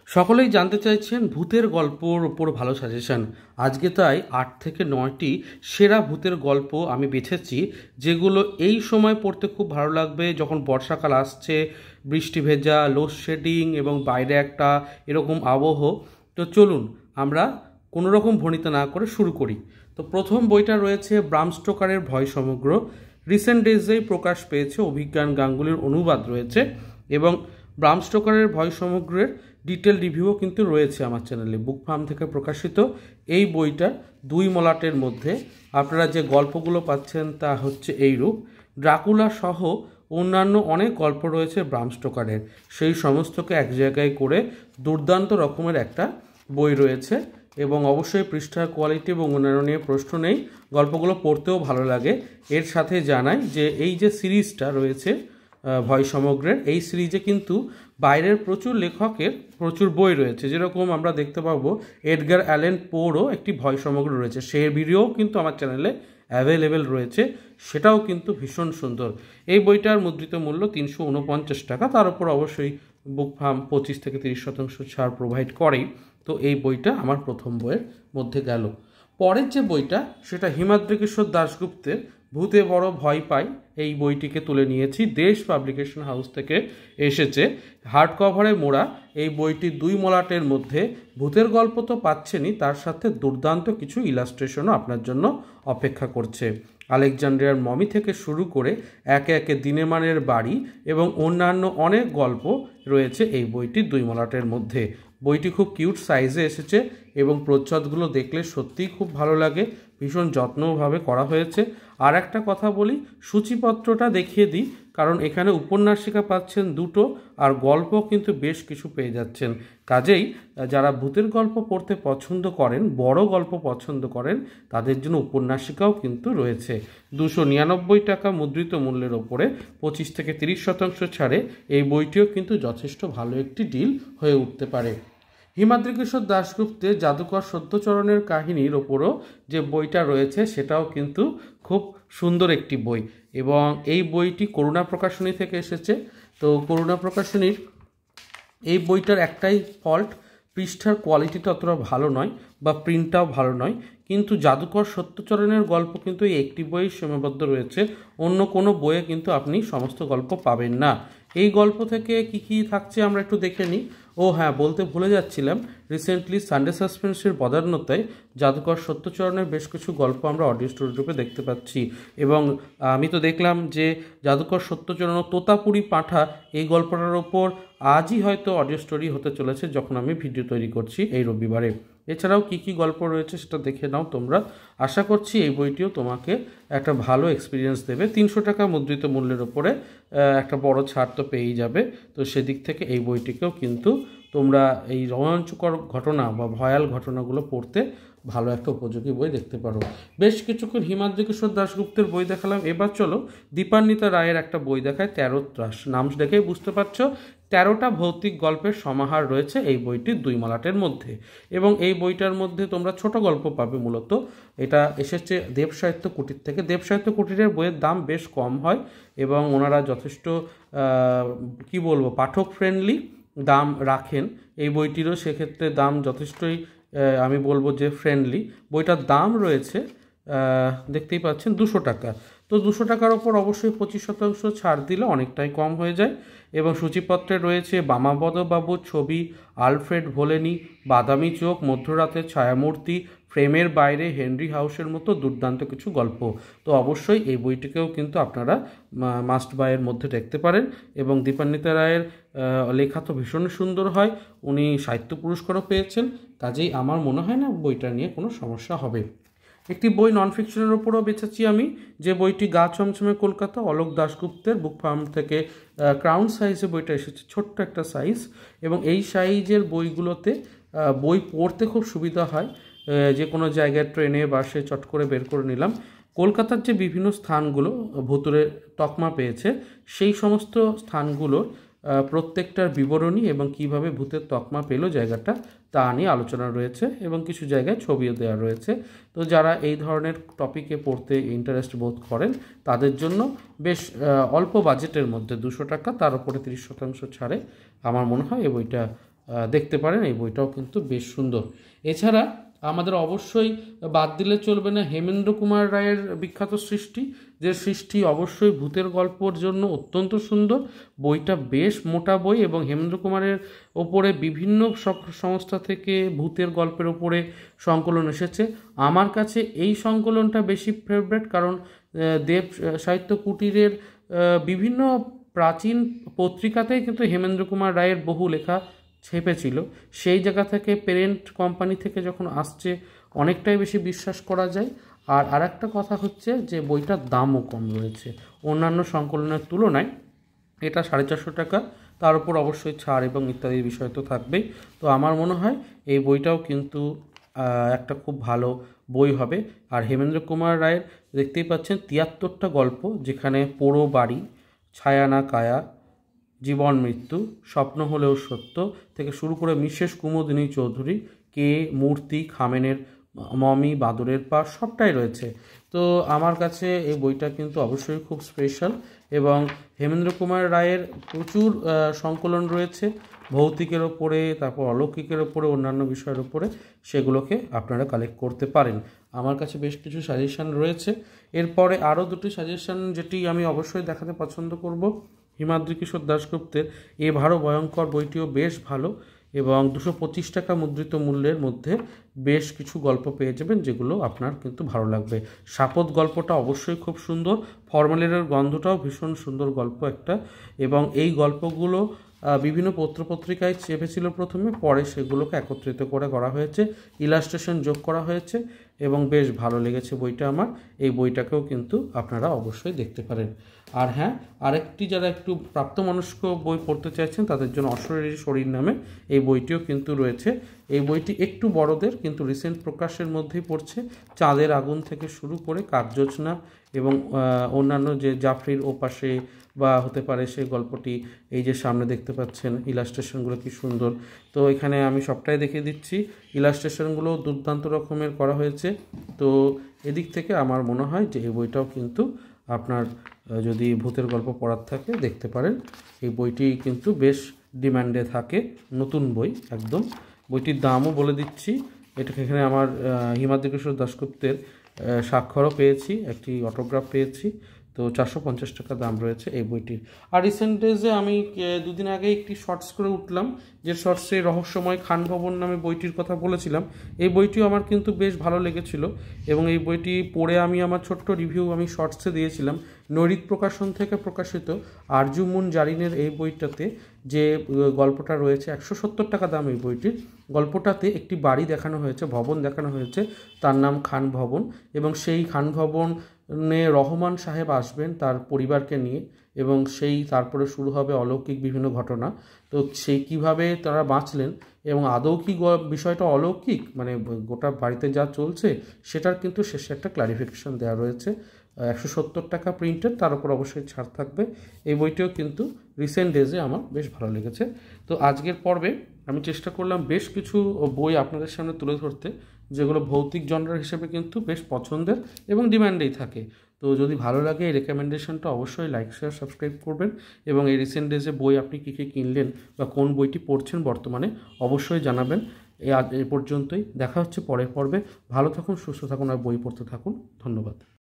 সকলেই জানতে চাইছেন ভূতের গল্পর ওপর ভালো সাজেশন। আজকে তাই 8 থেকে 9টি সেরা ভূতের গল্প আমি বেছেছি, যেগুলো এই সময় পড়তে খুব ভালো লাগবে। যখন বর্ষাকাল আসছে, বৃষ্টি ভেজা, লোডশেডিং এবং বাইরে একটা এরকম আবহ। তো চলুন আমরা কোনো রকম ভণিতা না করে শুরু করি। তো প্রথম বইটা রয়েছে ব্রাম স্টোকারের ভয় সমগ্র। রিসেন্ট ডেজেই প্রকাশ পেয়েছে, অভিজ্ঞান গাঙ্গুলির অনুবাদ রয়েছে এবং ব্রাম স্টোকারের ভয় সমগ্রের ডিটেল রিভিউও কিন্তু রয়েছে আমার চ্যানেলে। বুক ফার্ম থেকে প্রকাশিত এই বইটা দুই মলাটের মধ্যে আপনারা যে গল্পগুলো পাচ্ছেন তা হচ্ছে এইরূপ। ড্রাকুলা সহ অন্যান্য অনেক গল্প রয়েছে ব্রাম স্টোকারের, সেই সমস্তকে এক জায়গায় করে দুর্দান্ত রকমের একটা বই রয়েছে এবং অবশ্যই পৃষ্ঠার কোয়ালিটি এবং অন্যান্য নিয়ে প্রশ্ন নেই, গল্পগুলো পড়তেও ভালো লাগে। এর সাথে জানাই যে এই যে সিরিজটা রয়েছে ভয় সমগ্রের, এই সিরিজে কিন্তু বাইরের প্রচুর লেখকের প্রচুর বই রয়েছে। যেরকম আমরা দেখতে পাবো এডগার অ্যালেন পোরও একটি ভয় সমগ্র রয়েছে, সেই ভিডিওও কিন্তু আমার চ্যানেলে অ্যাভেলেবেল রয়েছে, সেটাও কিন্তু ভীষণ সুন্দর। এই বইটার মুদ্রিত মূল্য 349 টাকা, তার উপর অবশ্যই বুক ফার্ম 25 থেকে 30% ছাড় প্রোভাইড করেই। তো এই বইটা আমার প্রথম বইয়ের মধ্যে গেল। পরের যে বইটা সেটা হিমাদ্রি কিশোর দাশগুপ্তের ভূতে বড় ভয় পাই। এই বইটিকে তুলে নিয়েছি, দেশ পাবলিকেশন হাউস থেকে এসেছে, হার্ড কভারে মোড়া। এই বইটি দুই মলাটের মধ্যে ভূতের গল্প তো পাচ্ছেনই, তার সাথে দুর্দান্ত কিছু ইলাস্ট্রেশনও আপনার জন্য অপেক্ষা করছে। আলেকজান্ড্রিয়ার মমি থেকে শুরু করে একে একে দিনেমানের বাড়ি এবং অন্যান্য অনেক গল্প রয়েছে এই বইটি দুই মলাটের মধ্যে। বইটি খুব কিউট সাইজে এসেছে এবং প্রচ্ছদগুলো দেখলে সত্যিই খুব ভালো লাগে, ভীষণ যত্নভাবে করা হয়েছে। আর একটা কথা বলি, সূচিপত্রটা দেখিয়ে দিই, কারণ এখানে উপন্যাসিকা পাচ্ছেন দুটো আর গল্প কিন্তু বেশ কিছু পেয়ে যাচ্ছেন। কাজেই যারা ভূতের গল্প পড়তে পছন্দ করেন, বড় গল্প পছন্দ করেন, তাদের জন্য উপন্যাসিকাও কিন্তু রয়েছে। 299 টাকা মুদ্রিত মূল্যের ওপরে 25 থেকে 30% ছাড়ে এই বইটিও কিন্তু যথেষ্ট ভালো একটি ডিল হয়ে উঠতে পারে। হিমাদ্রি কিশোর দাশগুপ্তের জাদুকর সত্যচরণের কাহিনীর ওপরও যে বইটা রয়েছে সেটাও কিন্তু খুব সুন্দর একটি বই এবং এই বইটি করুণা প্রকাশনী থেকে এসেছে। তো করুণা প্রকাশনীর এই বইটার একটাই ফল্ট, পৃষ্ঠার কোয়ালিটিটা অতটা ভালো নয় বা প্রিন্টটাও ভালো নয়, কিন্তু জাদুকর সত্যচরণের গল্প কিন্তু এই একটি বই সীমাবদ্ধ রয়েছে, অন্য কোনো বইয়ে কিন্তু আপনি সমস্ত গল্প পাবেন না। এই গল্প থেকে কি কি থাকছে আমরা একটু দেখে নিই। ও হ্যাঁ, বলতে ভুলে যাচ্ছিলাম, রিসেন্টলি সানডে সাসপেন্সের বদান্যতায় জাদুকর সত্যচরণের বেশ কিছু গল্প আমরা অডিও স্টোরি রূপে দেখতে পাচ্ছি এবং আমি তো দেখলাম যে জাদুকর সত্যচরণ ও তোতাপুরি পাঁঠা এই গল্পটার ওপর আজই হয়তো অডিও স্টোরি হতে চলেছে, যখন আমি ভিডিও তৈরি করছি এই রবিবারে। এছাড়াও কি কি গল্প রয়েছে সেটা দেখে নাও তোমরা। আশা করছি এই বইটিও তোমাকে একটা ভালো এক্সপিরিয়েন্স দেবে। 300 টাকা মুদ্রিত মূল্যের ওপরে একটা বড় ছাড় তো পেয়েই যাবে, তো সেদিক থেকে এই বইটিকেও কিন্তু তোমরা এই রোমাঞ্চকর ঘটনা বা ভয়াল ঘটনাগুলো পড়তে ভালো একটা উপযোগী বই দেখতে পারো। বেশ কিছুক্ষণ হিমাদ্রি কিশোর দাশগুপ্তের বই দেখালাম, এবার চলো দীপান্বিতা রায়ের একটা বই দেখায়, 13 ত্রাস। নাম দেখেই বুঝতে পারছো 13টা ভৌতিক গল্পের সমাহার রয়েছে এই বইটির দুই মলাটের মধ্যে এবং এই বইটার মধ্যে তোমরা ছোট গল্প পাবে। মূলত এটা এসেছে দেব সাহিত্য কুটির থেকে। দেব সাহিত্য কুটিরের বইয়ের দাম বেশ কম হয় এবং ওনারা যথেষ্ট কি বলবো পাঠক ফ্রেন্ডলি দাম রাখেন। এই বইটিরও সেক্ষেত্রে দাম যথেষ্টই আমি বলবো যে ফ্রেন্ডলি। বইটার দাম রয়েছে দেখতেই পাচ্ছেন 200 টাকা। তো 200 টাকার ওপর অবশ্যই 25% ছাড় দিলে অনেকটাই কম হয়ে যায় এবং সূচিপত্রে রয়েছে বামাপদ বাবুর ছবি, আলফ্রেড ভোলেনি, বাদামি চোখ, মধ্যরাতের ছায়ামূর্তি, ফ্রেমের বাইরে, হেনরি হাউসের মতো দুর্দান্ত কিছু গল্প। তো অবশ্যই এই বইটিকেও কিন্তু আপনারা মাস্ট বাইয়ের মধ্যে দেখতে পারেন এবং দীপান্বিতা রায়ের লেখা তো ভীষণ সুন্দর হয়, উনি সাহিত্য পুরস্কারও পেয়েছেন, কাজেই আমার মনে হয় না বইটা নিয়ে কোনো সমস্যা হবে। একটি বই নন ফিকশনের ওপরও বেছেছি আমি, যে বইটি গা ছমছমে কলকাতা, অলোক দাশগুপ্তের। বুক ফার্ম থেকে ক্রাউন সাইজে বইটা এসেছে, ছোট্ট একটা সাইজ এবং এই সাইজের বইগুলোতে বই পড়তে খুব সুবিধা হয়। যে কোনো জায়গায় ট্রেনে বাসে চট করে বের করে নিলাম। কলকাতার যে বিভিন্ন স্থানগুলো ভূতুরে তকমা পেয়েছে, সেই সমস্ত স্থানগুলোর প্রত্যেকটার বিবরণী এবং কিভাবে ভূতের তকমা পেল জায়গাটা তা নিয়ে আলোচনা রয়েছে এবং কিছু জায়গায় ছবিও দেওয়া রয়েছে। তো যারা এই ধরনের টপিকে পড়তে ইন্টারেস্ট বোধ করেন তাদের জন্য বেশ অল্প বাজেটের মধ্যে 200 টাকা, তার উপরে 30% ছাড়ে আমার মনে হয় এই বইটা দেখতে পারেন। এই বইটাও কিন্তু বেশ সুন্দর। এছাড়া আমাদের অবশ্যই বাদ দিলে চলবে না হেমেন্দ্র কুমার রায়ের বিখ্যাত সৃষ্টি, যে সৃষ্টি অবশ্যই ভূতের গল্পর জন্য অত্যন্ত সুন্দর। বইটা বেশ মোটা বই এবং হেমেন্দ্র কুমারের ওপরে বিভিন্ন সংস্থা থেকে ভূতের গল্পের ওপরে সংকলন এসেছে। আমার কাছে এই সংকলনটা বেশি ফেভারিট, কারণ দেব সাহিত্য কুটিরের বিভিন্ন প্রাচীন পত্রিকাতেই কিন্তু হেমেন্দ্র কুমার রায়ের বহু লেখা ছেপেছিল। সেই জায়গা থেকে পেরেন্ট কোম্পানি থেকে যখন আসছে অনেকটাই বেশি বিশ্বাস করা যায়। আর আরেকটা কথা হচ্ছে যে বইটার দামও কম রয়েছে অন্যান্য সংকলনের তুলনায়। এটা 450 টাকা, তার উপর অবশ্যই ছাড় এবং ইত্যাদি বিষয় তো থাকবেই। তো আমার মনে হয় এই বইটাও কিন্তু একটা খুব ভালো বই হবে। আর হেমেন্দ্র কুমার রায়ের দেখতেই পাচ্ছেন 73টা গল্প, যেখানে পোড়ো বাড়ি, ছায়া না কায়া, জীবন মৃত্যু, স্বপ্ন হলেও সত্য থেকে শুরু করে মিসেস কুমুদিনী চৌধুরী, কে, মূর্তি, খামেনের মমি, বাদুড়ের পা, সবটাই রয়েছে। তো আমার কাছে এই বইটা কিন্তু অবশ্যই খুব স্পেশাল। এবং হেমেন্দ্র কুমার রায়ের প্রচুর সংকলন রয়েছে ভৌতিকের ওপরে, তারপর অলৌকিকের ওপরে, অন্যান্য বিষয়ের ওপরে, সেগুলোকে আপনারা কালেক্ট করতে পারেন। আমার কাছে বেশ কিছু সাজেশান রয়েছে। এরপরে আরও দুটি সাজেশান যেটি আমি অবশ্যই দেখাতে পছন্দ করব। হিমাদ্রি কিশোর দাশগুপ্তের এ ভারো ভয়ঙ্কর বইটিও বেশ ভালো এবং 225 টাকা মুদ্রিত মূল্যের মধ্যে বেশ কিছু গল্প পেয়ে যাবেন, যেগুলো আপনার কিন্তু ভালো লাগবে। শাপথ গল্পটা অবশ্যই খুব সুন্দর, ফর্মালিনের গন্ধটাও ভীষণ সুন্দর গল্প একটা। এবং এই গল্পগুলো বিভিন্ন পত্রপত্রিকায় চেপেছিল প্রথমে, পরে সেগুলোকে একত্রিত করে করা হয়েছে, ইলাস্ট্রেশন যোগ করা হয়েছে এবং বেশ ভালো লেগেছে বইটা আমার। এই বইটাকেও কিন্তু আপনারা অবশ্যই দেখতে পারেন। আর হ্যাঁ, আরেকটি যারা একটু প্রাপ্তবয়স্ক বই পড়তে চাইছেন তাদের জন্য অশরীরী শরীর নামে এই বইটিও কিন্তু রয়েছে। এই বইটি একটু বড়দের, কিন্তু রিসেন্ট প্রকাশের মধ্যেই পড়ছে। চাঁদের আগুন থেকে শুরু করে কাকজোৎস্না এবং অন্যান্য যে জাফরির ওপাশে বা হতে পারে সেই গল্পটি, এই যে সামনে দেখতে পাচ্ছেন ইলাস্ট্রেশনগুলো কি সুন্দর। তো এখানে আমি সবটাই দেখিয়ে দিচ্ছি, ইলাস্ট্রেশনগুলো দুর্দান্ত রকমের করা হয়েছে। তো এদিক থেকে আমার মনে হয় যে এই বইটাও কিন্তু আপনার যদি ভূতের গল্প পড়ার থাকে দেখতে পারেন। এই বইটি কিন্তু বেশ ডিমান্ডে থাকে, নতুন বই একদম। বইটির দামও বলে দিচ্ছি, এটাকে এখানে আমার হিমাদ্রি কিশোর দাশগুপ্তের স্বাক্ষরও পেয়েছি, একটি অটোগ্রাফ পেয়েছি। তো 450 টাকা দাম রয়েছে এই বইটির। আর রিসেন্ট ডেজে আমি দুদিন আগে একটি শর্টস করে উঠলাম, যে শর্টসে রহস্যময় খান ভবন নামে বইটির কথা বলেছিলাম। এই বইটিও আমার কিন্তু বেশ ভালো লেগেছিল এবং এই বইটি পড়ে আমি আমার ছোট্ট রিভিউ আমি শর্টসে দিয়েছিলাম। নৈরিত প্রকাশন থেকে প্রকাশিত আরজুমুন জারিনের এই বইটাতে যে গল্পটা রয়েছে, 170 টাকা দাম এই বইটির। গল্পটাতে একটি বাড়ি দেখানো হয়েছে, ভবন দেখানো হয়েছে, তার নাম খান ভবন। এবং সেই খান ভবনে রহমান সাহেব আসবেন তার পরিবারকে নিয়ে, এবং সেই তারপরে শুরু হবে অলৌকিক বিভিন্ন ঘটনা। তো সেই কিভাবে তারা বাঁচলেন এবং আদৌ কি বিষয়টা অলৌকিক, মানে গোটা বাড়িতে যা চলছে সেটার কিন্তু শেষে একটা ক্লারিফিকেশন দেওয়া রয়েছে। 170 টাকা প্রিন্টেড, তার উপর অবশ্যই ছাড় থাকবে। এই বইটিও কিন্তু রিসেন্ট ডেজে আমার বেশ ভালো লেগেছে। তো আজকের পর্বে আমি চেষ্টা করলাম বেশ কিছু বই আপনাদের সামনে তুলে ধরতে, যেগুলো ভৌতিক জনরার হিসেবে কিন্তু বেশ পছন্দের এবং ডিমান্ডেই থাকে। তো যদি ভালো লাগে এই রেকমেন্ডেশনটা অবশ্যই লাইক, শেয়ার, সাবস্ক্রাইব করবেন। এবং এই রিসেন্ট ডেজে বই আপনি কী কী কিনলেন বা কোন বইটি পড়ছেন বর্তমানে অবশ্যই জানাবেন। আজ এই পর্যন্তই, দেখা হচ্ছে পরের পর্বে। ভালো থাকুন, সুস্থ থাকুন আর বই পড়তে থাকুন। ধন্যবাদ।